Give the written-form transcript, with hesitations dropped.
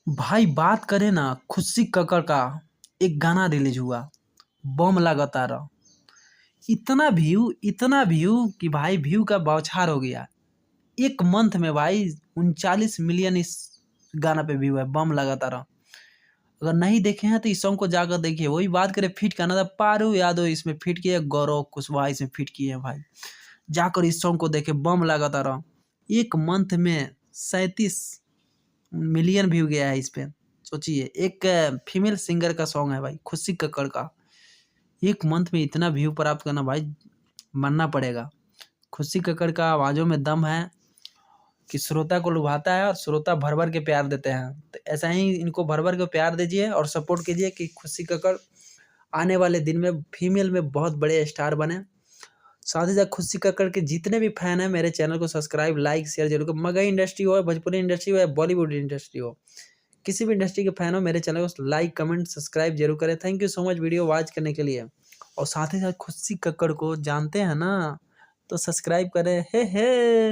भाई बात करें ना खुशी कक्कड़ का एक गाना रिलीज हुआ बम लगातार। इतना व्यू कि भाई व्यू का बौछार हो गया। एक मंथ में भाई 39 मिलियन इस गाना पे व्यू है बम लगातार। अगर नहीं देखे हैं तो इस सॉन्ग को जाकर देखिए। वही बात करें फिट का ना था पारू यादव इसमें फिट किए, गौरव कुशवाहा इसमें फिट किए हैं भाई। जाकर इस सॉन्ग को देखे बम लगातार। एक मंथ में 37 मिलियन व्यू गया है इस पे। सोचिए एक फीमेल सिंगर का सॉन्ग है भाई खुशी कक्कड़ का। एक मंथ में इतना व्यू प्राप्त करना भाई मानना पड़ेगा। खुशी कक्कड़ का आवाज़ों में दम है कि श्रोता को लुभाता है और श्रोता भर भर के प्यार देते हैं। तो ऐसा ही इनको भर भर के प्यार दीजिए और सपोर्ट कीजिए कि खुशी कक्कड़ आने वाले दिन में फीमेल में बहुत बड़े स्टार बने। साथ ही साथ खुशी कक्कड़ के जितने भी फैन हैं मेरे चैनल को सब्सक्राइब लाइक शेयर जरूर करें। मगही इंडस्ट्री हो, भोजपुरी इंडस्ट्री हो या बॉलीवुड इंडस्ट्री हो, किसी भी इंडस्ट्री के फैन हो मेरे चैनल को लाइक कमेंट सब्सक्राइब जरूर करें। Thank you so much video watch करने के लिए। और साथ ही साथ खुशी कक्कड़ को जानते हैं ना तो सब्सक्राइब करें। हे